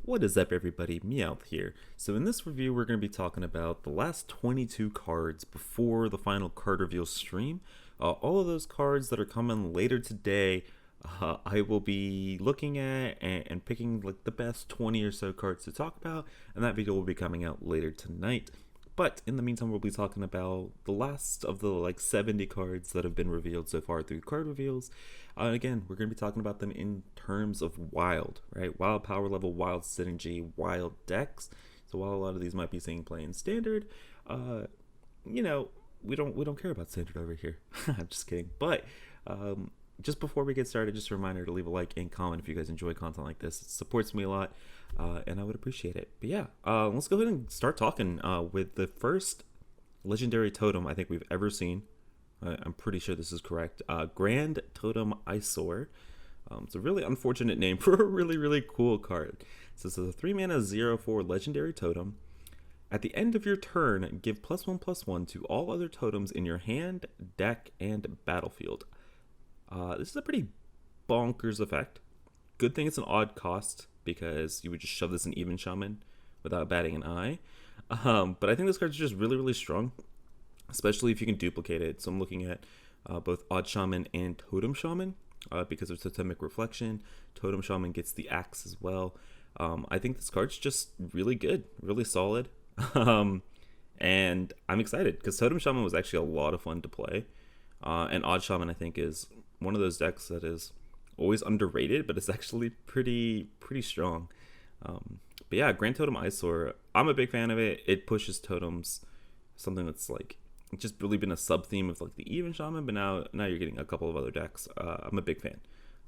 What is up, everybody? Meowth here. So in this review, we're going to be talking about the last 22 cards before the final card reveal stream. All of those cards that are coming later today, I will be looking at and picking like the best 20 or so cards to talk about, and that video will be coming out later tonight. But in the meantime, we'll be talking about the last of the like 70 cards that have been revealed so far through card reveals. Again, we're going to be talking about them in terms of wild, right? Wild power level, wild synergy, wild decks. So while a lot of these might be seeing play in standard, you know, we don't care about standard over here. I'm just kidding. But just before we get started, just a reminder to leave a like and comment if you guys enjoy content like this. It supports me a lot, and I would appreciate it. But yeah, let's go ahead and start talking with the first legendary totem I think we've ever seen. I'm pretty sure this is correct. Grand Totem Eyesore. It's a really unfortunate name for a really cool card. So this is a 3-mana 0/4 legendary totem. At the end of your turn, give +1/+1 to all other totems in your hand, deck, and battlefield. This is a pretty bonkers effect. Good thing it's an odd cost, because you would just shove this in even Shaman without batting an eye. But I think this card's just really strong, especially if you can duplicate it. So I'm looking at both Odd Shaman and Totem Shaman, because of Totemic Reflection. Totem Shaman gets the axe as well. I think this card's just really good, really solid. And I'm excited, because Totem Shaman was actually a lot of fun to play. And Odd Shaman, I think, is one of those decks that is always underrated, but it's actually pretty strong. But yeah, Grand Totem Eyesore, I'm a big fan of it. It pushes totems, something that's like just really been a sub theme of like the even Shaman, but now you're getting a couple of other decks. I'm a big fan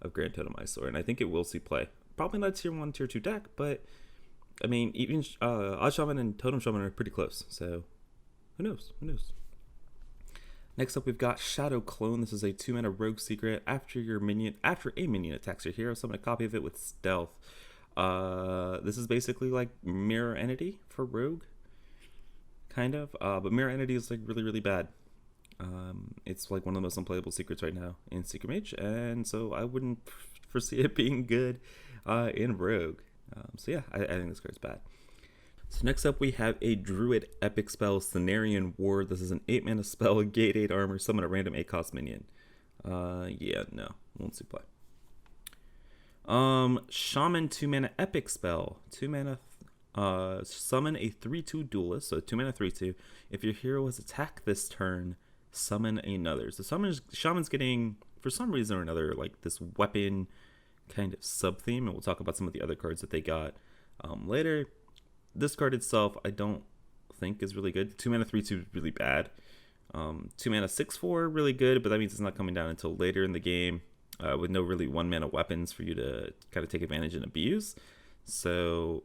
of Grand Totem Eyesore, and I think it will see play. Probably not tier 1, tier 2 deck, but I mean, even Odd Shaman and Totem Shaman are pretty close, so who knows? Next up, we've got Shadow Clone. This is a 2-mana rogue secret. After a minion attacks your hero, summon a copy of it with stealth. This is basically like Mirror Entity for rogue, kind of. But Mirror Entity is like really bad. It's like one of the most unplayable secrets right now in Secret Mage, and so I wouldn't foresee it being good in rogue. So yeah, I think this card's bad. So next up, we have a Druid Epic Spell, Cenarian Ward. This is an 8-mana spell, Gate 8 armor, summon a random 8-cost minion. Yeah, no, won't see play. Shaman 2-mana Epic Spell, 2-mana, summon a 3/2 duelist, so 2-mana 3/2. If your hero has attacked this turn, summon another. So Shaman's getting, for some reason or another, like this weapon kind of sub-theme, and we'll talk about some of the other cards that they got later. This card itself, I don't think is really good. 2-mana 3/2 is really bad. 2-mana 6/4 really good, but that means it's not coming down until later in the game, with no really 1-mana weapons for you to kind of take advantage and abuse. So,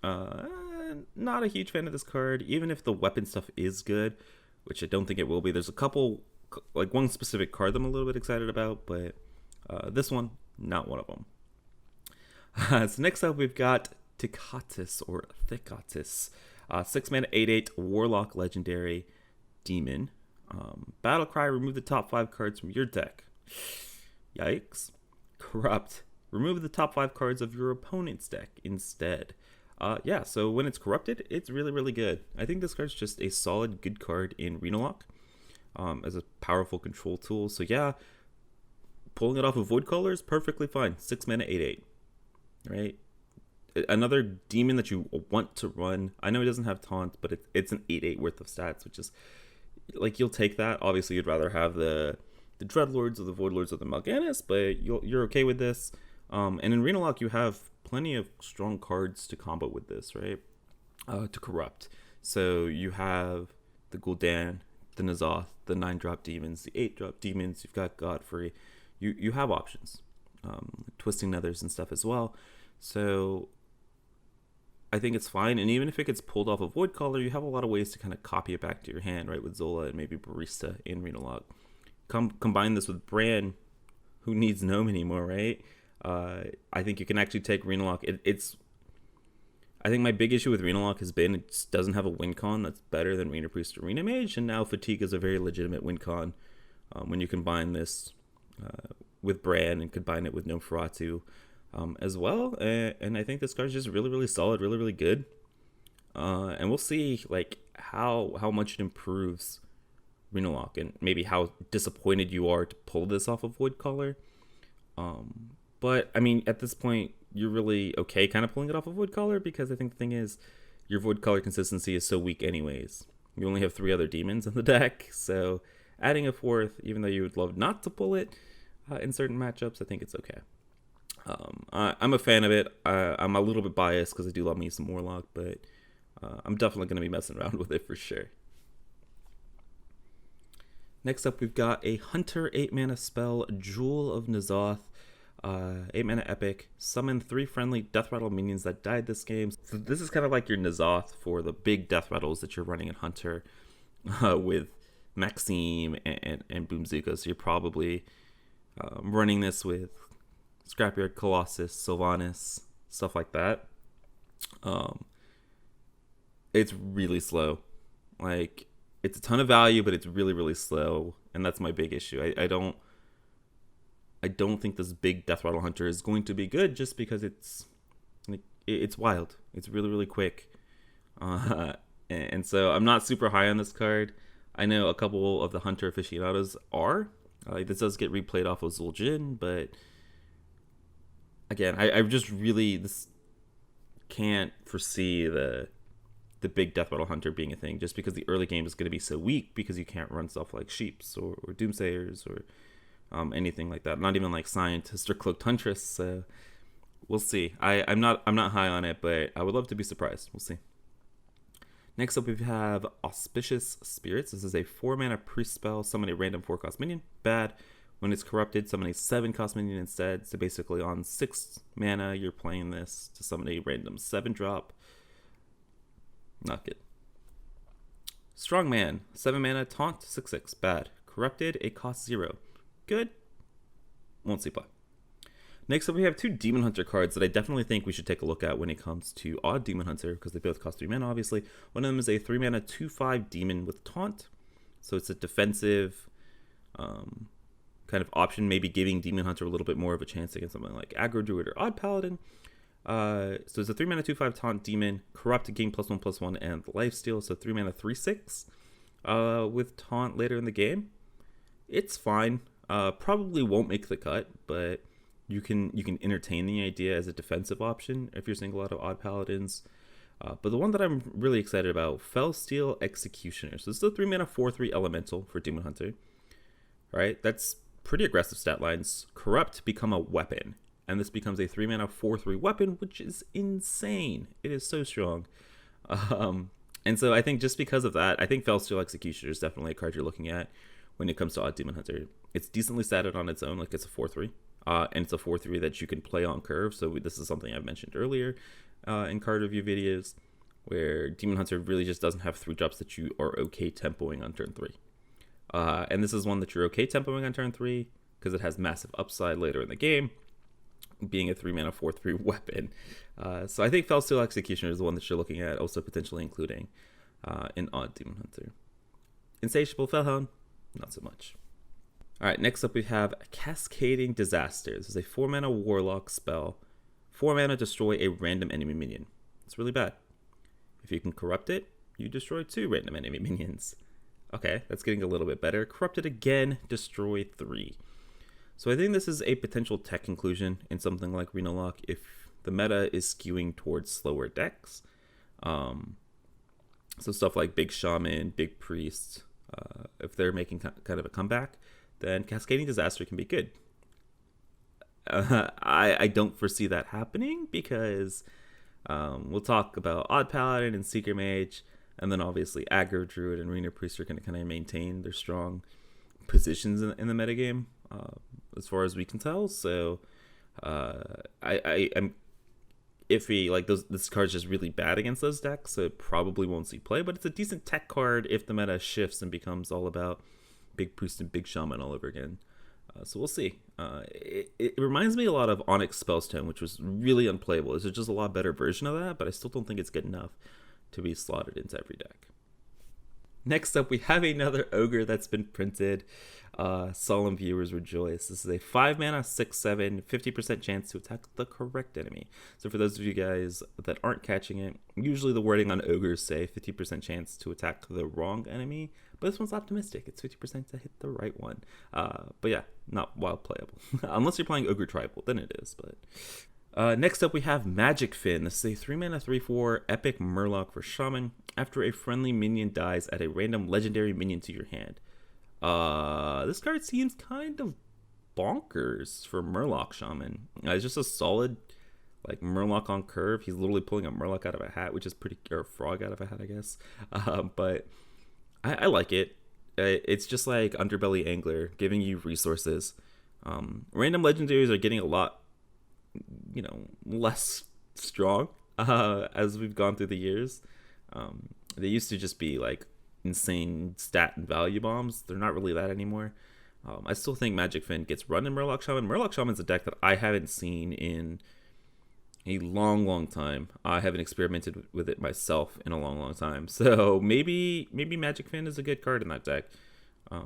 not a huge fan of this card, even if the weapon stuff is good, which I don't think it will be. There's a couple, like one specific card that I'm a little bit excited about, but this one, not one of them. So next up, we've got Tikatis or Thikatis, 6-mana 8/8 Warlock Legendary Demon. Battle Cry, remove the top 5 cards from your deck. Yikes. Corrupt, remove the top 5 cards of your opponent's deck instead. Yeah, so when it's corrupted, it's really good. I think this card's just a solid good card in Renalock, as a powerful control tool. So yeah, pulling it off of Void Caller is perfectly fine. 6-mana 8/8, right? Another demon that you want to run. I know it doesn't have taunt, but it's an 8/8 worth of stats, which is like, you'll take that. Obviously, you'd rather have the Dreadlords or the Voidlords or the Mal'Ganis, but you're okay with this. And in Renalock, you have plenty of strong cards to combo with this, right? To corrupt. So you have the Gul'dan, the N'Zoth, the 9-drop demons, the 8-drop demons. You've got Godfrey. You have options, Twisting Nethers and stuff as well. So I think it's fine, and even if it gets pulled off of Void Caller, you have a lot of ways to kind of copy it back to your hand, right? With Zola and maybe Barista in Renalock. Combine this with Bran, who needs Gnome anymore, right? I think you can actually take Renalock. I think my big issue with Renalock has been it just doesn't have a win con that's better than Arena Priest or Arena Mage, and now Fatigue is a very legitimate win con when you combine this with Bran and combine it with Gnome Feratu. as well. And I think this card's just really, really solid, really, really good. And we'll see like how much it improves Renolock and maybe how disappointed you are to pull this off of Woodcaller. But I mean, at this point, you're really okay kind of pulling it off of Woodcaller, because I think the thing is, your Woodcaller consistency is so weak anyways. You only have 3 other demons in the deck, so adding a 4th, even though you would love not to pull it in certain matchups, I think it's okay. I'm a fan of it. I'm a little bit biased because I do love me some Warlock, but I'm definitely going to be messing around with it for sure. Next up, we've got a Hunter 8-mana spell, Jewel of N'Zoth. 8-mana epic. Summon 3 friendly Death Rattle minions that died this game. So this is kind of like your N'Zoth for the big Death Rattles that you're running in Hunter with Maxime and Boomzuka. So you're probably running this with Scrapyard Colossus, Sylvanas, stuff like that. It's really slow. Like, it's a ton of value, but it's really, really slow, and that's my big issue. I don't think this big Death Rattle Hunter is going to be good, just because it's wild. It's really, really quick, and so I'm not super high on this card. I know a couple of the Hunter aficionados are. This does get replayed off of Zul'jin, but again, I just really can't foresee the big Death Rattle Hunter being a thing, just because the early game is going to be so weak, because you can't run stuff like Sheeps or Doomsayers or anything like that. Not even like Scientist or Cloaked Huntress. So we'll see. I'm not high on it, but I would love to be surprised. We'll see. Next up, we have Auspicious Spirits. This is a 4-mana priest spell. Summon a random 4-cost minion. Bad. When it's corrupted, summon a 7-cost minion instead. So basically on 6 mana, you're playing this to summon a random 7-drop. Not good. Strongman, 7 mana, taunt, 6/6, bad. Corrupted, it costs 0. Good. Won't see play. Next up, we have 2 Demon Hunter cards that I definitely think we should take a look at when it comes to Odd Demon Hunter, because they both cost 3 mana, obviously. One of them is a 3 mana, 2/5 demon with taunt. So it's a defensive kind of option, maybe giving Demon Hunter a little bit more of a chance against something like Aggro Druid or Odd Paladin. So it's a 3 mana 2/5 taunt demon, corrupt, gain +1/+1 and lifesteal. So 3 mana 3/6 with taunt later in the game. It's fine. Probably won't make the cut, but you can entertain the idea as a defensive option if you're seeing a lot of Odd Paladins. But the one that I'm really excited about, Fellsteel Executioner. So this is a 3 mana 4/3 elemental for Demon Hunter. Right? That's pretty aggressive stat lines. Corrupt, become a weapon. And this becomes a 3 mana 4/3 weapon, which is insane. It is so strong. And so I think just because of that, I think Fellsteel Executioner is definitely a card you're looking at when it comes to Odd Demon Hunter. It's decently statted on its own, like it's a 4/3. And it's a 4/3 that you can play on curve. So this is something I've mentioned earlier in card review videos, where Demon Hunter really just doesn't have 3-drops that you are okay tempoing on turn 3. And this is one that you're okay tempoing on turn 3 because it has massive upside later in the game, being a 3 mana 4/3 weapon. So I think Fellsteel Executioner is the one that you're looking at, also potentially including an Odd Demon Hunter. Insatiable Fellhound, not so much. Alright, next up we have Cascading Disaster. This is a 4 mana Warlock spell. 4 mana, destroy a random enemy minion. It's really bad. If you can corrupt it, you destroy 2 random enemy minions. Okay, that's getting a little bit better. Corrupt it again, destroy 3. So I think this is a potential tech conclusion in something like Renolock if the meta is skewing towards slower decks. So stuff like Big Shaman, Big Priest, if they're making kind of a comeback, then Cascading Disaster can be good. I don't foresee that happening because we'll talk about Odd Paladin and Seeker Mage, and then obviously Aggro Druid and Arena Priest are going to kind of maintain their strong positions in the metagame, as far as we can tell. So I'm iffy. Like this card's just really bad against those decks, so it probably won't see play. But it's a decent tech card if the meta shifts and becomes all about Big Priest and Big Shaman all over again. So we'll see. It reminds me a lot of Onyx Spellstone, which was really unplayable. It's just a lot better version of that, but I still don't think it's good enough to be slotted into every deck. Next up, we have another ogre that's been printed. Solemn viewers rejoice. This is a 5 mana, 6/7, 50% chance to attack the correct enemy. So for those of you guys that aren't catching it, usually the wording on ogres say 50% chance to attack the wrong enemy, but this one's optimistic. It's 50% to hit the right one. But yeah, not wild playable. Unless you're playing ogre tribal, then it is. But next up, we have Magic Fin. This is a 3 mana, 3/4 epic Murloc for Shaman. After a friendly minion dies, add a random legendary minion to your hand. This card seems kind of bonkers for Murloc Shaman. It's just a solid, like, Murloc on curve. He's literally pulling a Murloc out of a hat, which is pretty, or a frog out of a hat, I guess. But I like it. It's just like Underbelly Angler, giving you resources. Random legendaries are getting a lot, less strong as we've gone through the years. They used to just be like insane stat and value bombs. They're not really that anymore. I still think Magic Fin gets run in Murloc Shaman. Murloc Shaman's a deck that I haven't seen in a long time. I haven't experimented with it myself in a long time. So maybe Magic Fin is a good card in that deck. I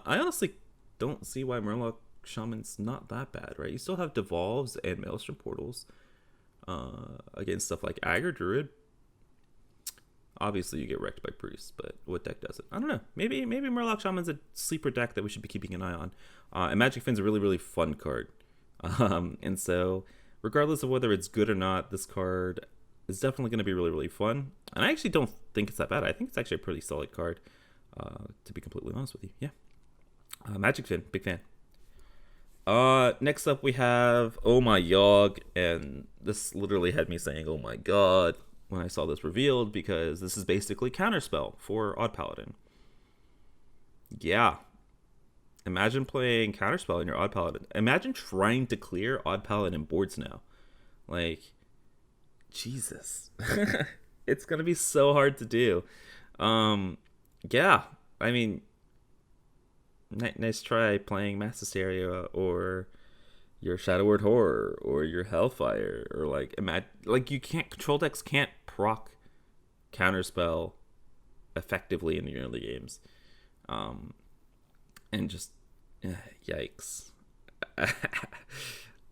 honestly don't see why Murloc Shaman's not that bad, right? You still have Devolves and Maelstrom Portals against stuff like Aggro Druid. Obviously, you get wrecked by Priest, but what deck does it? I don't know. Maybe Murloc Shaman's a sleeper deck that we should be keeping an eye on. And Magic Fin's a really fun card. And so, regardless of whether it's good or not, this card is definitely going to be really fun. And I actually don't think it's that bad. I think it's actually a pretty solid card, to be completely honest with you. Yeah. Magic Fin, big fan. Next up we have Oh My Yogg, and this literally had me saying oh my god when I saw this revealed, because this is basically Counterspell for Odd Paladin. Yeah. Imagine playing Counterspell in your Odd Paladin. Imagine trying to clear Odd Paladin boards now. Like, Jesus. It's gonna be so hard to do. Yeah. I mean, nice try playing Mass Hysteria or your Shadow Word Horror or your Hellfire, or like control decks can't proc Counterspell effectively in the early games, and just yikes.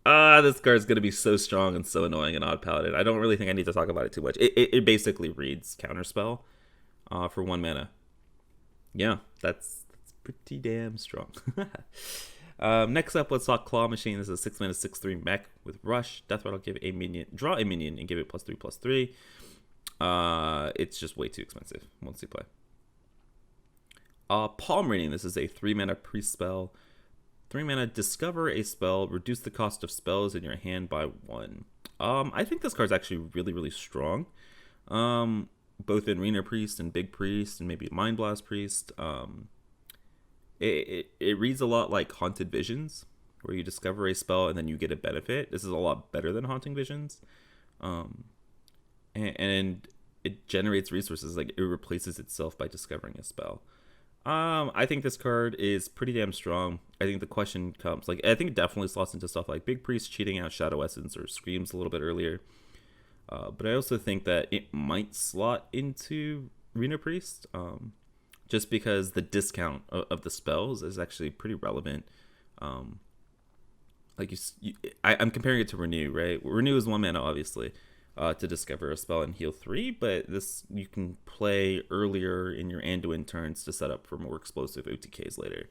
This card's gonna be so strong and so annoying in Odd Paladin. I don't really think I need to talk about it too much. It basically reads Counterspell for 1 mana. Yeah, that's pretty damn strong. Next up, let's talk Claw Machine. This is a 6 mana 6/3 mech with Rush. Death Rattle, draw a minion and give it +3/+3. It's just way too expensive once you play. Palm Reading. This is a 3 mana priest spell. 3 mana, discover a spell, reduce the cost of spells in your hand by 1. I think this card's actually really strong. Both in Arena Priest and Big Priest and maybe Mind Blast Priest. It reads a lot like Haunted Visions, where you discover a spell and then you get a benefit. This is a lot better than Haunting Visions. And it generates resources. Like, it replaces itself by discovering a spell. I think this card is pretty damn strong. I think the question comes, I think it definitely slots into stuff like Big Priest cheating out Shadow Essence or Screams a little bit earlier. But I also think that it might slot into Arena Priest, just because the discount of the spells is actually pretty relevant. I'm comparing it to Renew, right? Renew is 1 mana, obviously, to discover a spell and heal 3, but this you can play earlier in your Anduin turns to set up for more explosive OTKs later.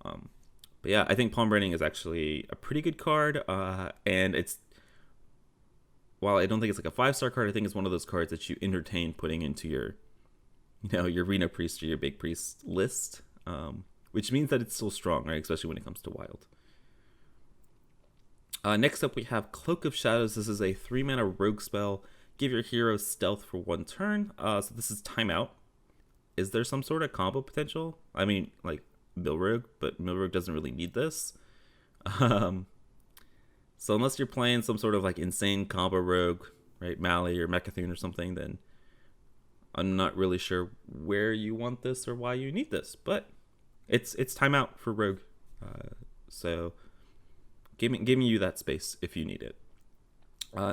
But yeah, I think Palm Reading is actually a pretty good card, and while I don't think it's like a 5-star card, I think it's one of those cards that you entertain putting into your Arena Priest or your Big Priest list, which means that it's still strong, right? Especially when it comes to Wild. Next up, we have Cloak of Shadows. This is a 3 mana rogue spell. Give your hero stealth for 1 turn. So this is timeout. Is there some sort of combo potential? I mean, like Milrogue, but Milrogue doesn't really need this. So unless you're playing some sort of like insane combo rogue, right, Mali or Mechathune or something, then I'm not really sure where you want this or why you need this. But it's timeout for rogue, so giving you that space if you need it.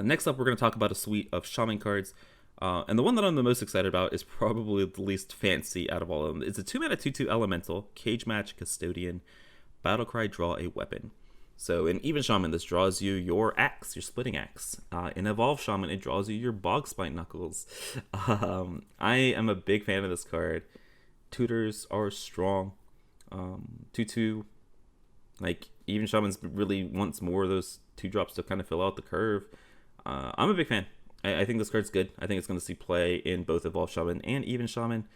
Next up, we're going to talk about a suite of Shaman cards. And the one that I'm the most excited about is probably the least fancy out of all of them. It's a 2-mana 2/2 elemental, cage match, custodian, battlecry, draw a weapon. So in Even Shaman, this draws you your axe, your splitting axe. In Evolve Shaman, it draws you your bog spine knuckles. I am a big fan of this card. Tutors are strong. 2/2, like Even Shaman's really wants more of those 2-drops to kind of fill out the curve. I'm a big fan. I think this card's good. I think it's going to see play in both Evolve Shaman and Even Shaman.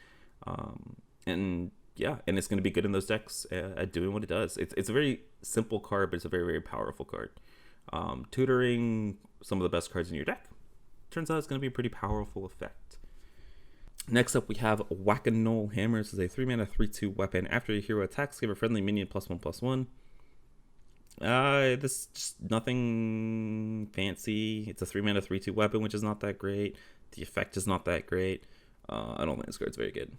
And yeah, and it's going to be good in those decks at doing what it does. It's a very simple card, but it's a very, very powerful card. Tutoring some of the best cards in your deck. Turns out it's going to be a pretty powerful effect. Next up, we have WhackaNole Hammer. This is a 3-mana 3/2 weapon. After your hero attacks, give a friendly minion +1/+1. This just nothing fancy. It's a 3-mana 3/2 weapon, which is not that great. The effect is not that great. I don't think this card's very good.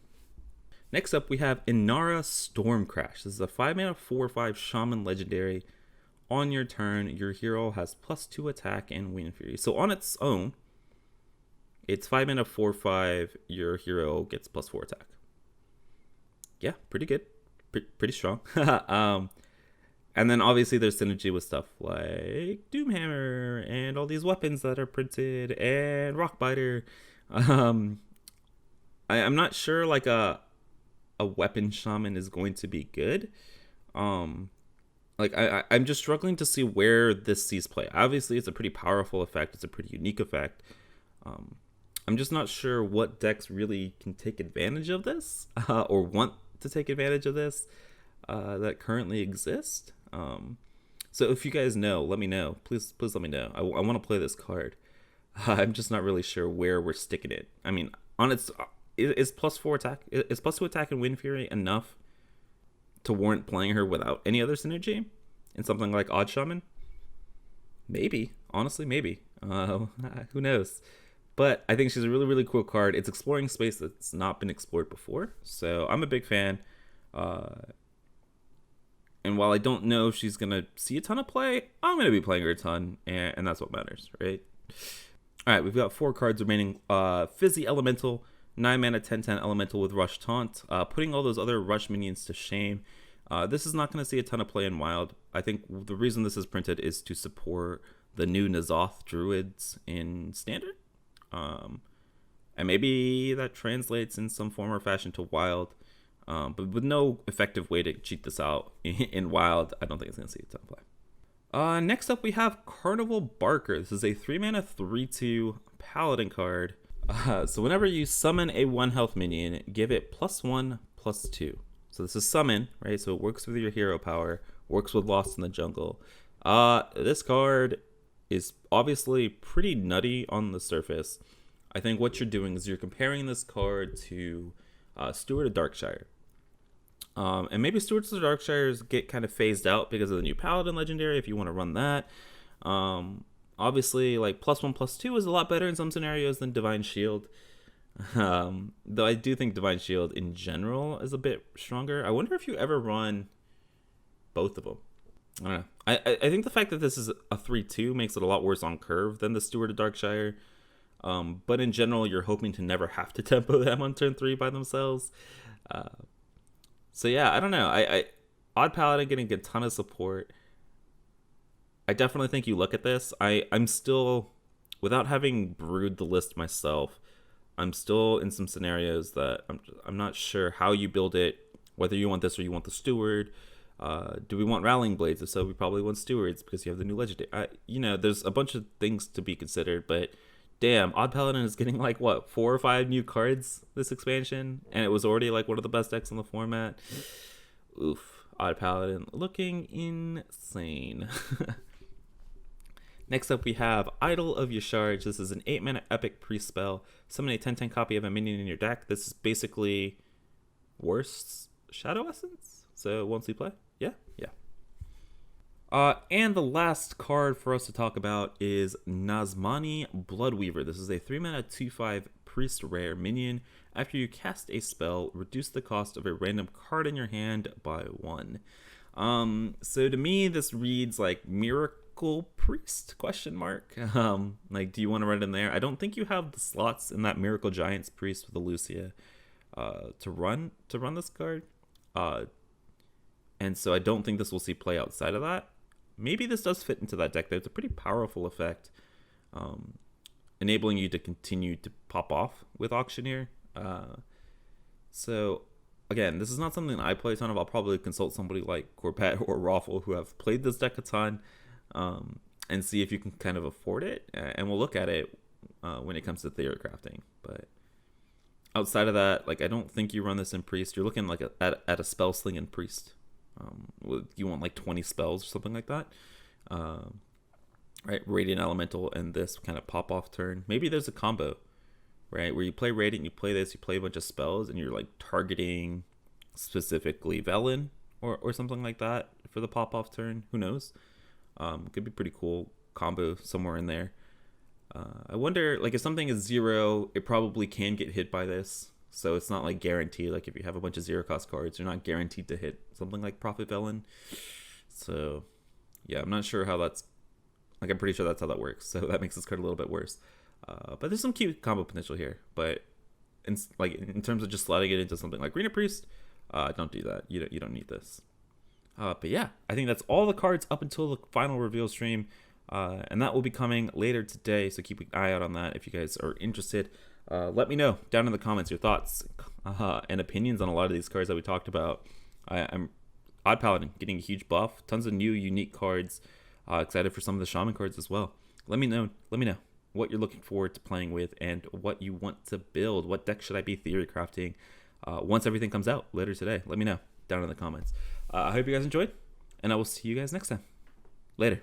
Next up, we have Inara Stormcrash. This is a 5-mana 4/5 Shaman legendary. On your turn, your hero has +2 attack and Wind Fury. So on its own, it's 5-mana 4/5. Your hero gets +4 attack. Yeah, pretty good. Pretty strong. And then obviously there's synergy with stuff like Doomhammer and all these weapons that are printed and Rockbiter. I'm not sure like a weapon shaman is going to be good. Like I'm just struggling to see where this sees play. Obviously it's a pretty powerful effect. It's a pretty unique effect. I'm just not sure what decks really can take advantage of this or want to take advantage of this that currently exist. So if you guys know, let me know. Please let me know. I want to play this card. I'm just not really sure where we're sticking it. I mean, on its is +4 attack. Is +2 attack and Wind Fury enough to warrant playing her without any other synergy in something like Odd Shaman? Maybe, honestly, maybe. Who knows? But I think she's a really, really cool card. It's exploring space that's not been explored before. So I'm a big fan. And while I don't know if she's going to see a ton of play, I'm going to be playing her a ton. And that's what matters, right? All right, we've got 4 cards remaining. Fizzy Elemental, 9-mana 10/10 Elemental with Rush Taunt. Putting all those other Rush minions to shame. This is not going to see a ton of play in Wild. I think the reason this is printed is to support the new N'Zoth Druids in Standard. And maybe that translates in some form or fashion to Wild. But with no effective way to cheat this out in Wild, I don't think it's going to see a ton of play. Next up, we have Carnival Barker. This is a 3-mana 3/2 Paladin card. So whenever you summon a 1-health minion, give it +1/+2. So this is summon, right? So it works with your hero power, works with Lost in the Jungle. This card is obviously pretty nutty on the surface. I think what you're doing is you're comparing this card to Steward of Darkshire. And maybe Stewards of Darkshires get kind of phased out because of the new Paladin legendary if you want to run that. Obviously, like +1/+2 is a lot better in some scenarios than Divine Shield. Though I do think Divine Shield in general is a bit stronger. I wonder if you ever run both of them. I don't know. I think the fact that this is a 3/2 makes it a lot worse on curve than the Steward of Darkshire. But in general, you're hoping to never have to tempo them on turn 3 by themselves. So yeah, I don't know. Odd Paladin getting a ton of support. I definitely think you look at this. I'm still, without having brewed the list myself, I'm still in some scenarios that I'm not sure how you build it, whether you want this or you want the Steward. Do we want Rallying Blades? If so, we probably want Stewards because you have the new legendary. There's a bunch of things to be considered, but damn, Odd Paladin is getting like what 4 or 5 new cards this expansion, and it was already like one of the best decks in the format. Oof, Odd Paladin looking insane. Next up, we have Idol of Yasharj. This is an 8-mana epic priest spell. Summon a 10/10 copy of a minion in your deck. This is basically worse Shadow Essence. So once we play, yeah. And the last card for us to talk about is Nasmani Bloodweaver. This is a 3-mana 2/5 priest rare minion. After you cast a spell, reduce the cost of a random card in your hand by 1. So to me, this reads like Miracle Mythical Priest, question mark. Like, do you want to run it in there? I don't think you have the slots in that Miracle Giants Priest with the Lucia to run this card. And so I don't think this will see play outside of that. Maybe this does fit into that deck, though. It's a pretty powerful effect, enabling you to continue to pop off with Auctioneer. So again, this is not something I play a ton of. I'll probably consult somebody like Corpet or Raffle who have played this deck a ton, and see if you can kind of afford it. And we'll look at it when it comes to theory crafting. But outside of that, like, I don't think you run this in Priest. You're looking like at a spell sling in Priest. You want like 20 spells or something like that. Right, Radiant Elemental and this kind of pop off turn. Maybe there's a combo, right, where you play Radiant, you play this, you play a bunch of spells, and you're like targeting specifically Velen or something like that for the pop off turn. Who knows? Could be pretty cool combo somewhere in there. I wonder, like, if something is 0, it probably can get hit by this. So it's not like guaranteed. Like, if you have a bunch of 0 cost cards, you're not guaranteed to hit something like Prophet Velen. So yeah, I'm not sure how that's, like, I'm pretty sure that's how that works. So that makes this card a little bit worse. But there's some cute combo potential here. But in terms of just slotting it into something like Arena Priest, don't do that. You don't need this. But yeah, I think that's all the cards up until the final reveal stream. And that will be coming later today. So keep an eye out on that if you guys are interested. Let me know down in the comments your thoughts and opinions on a lot of these cards that we talked about. I'm Odd Paladin getting a huge buff, tons of new unique cards. Excited for some of the Shaman cards as well. Let me know what you're looking forward to playing with and what you want to build. What deck should I be theory crafting once everything comes out later today? Let me know down in the comments. I hope you guys enjoyed, and I will see you guys next time. Later.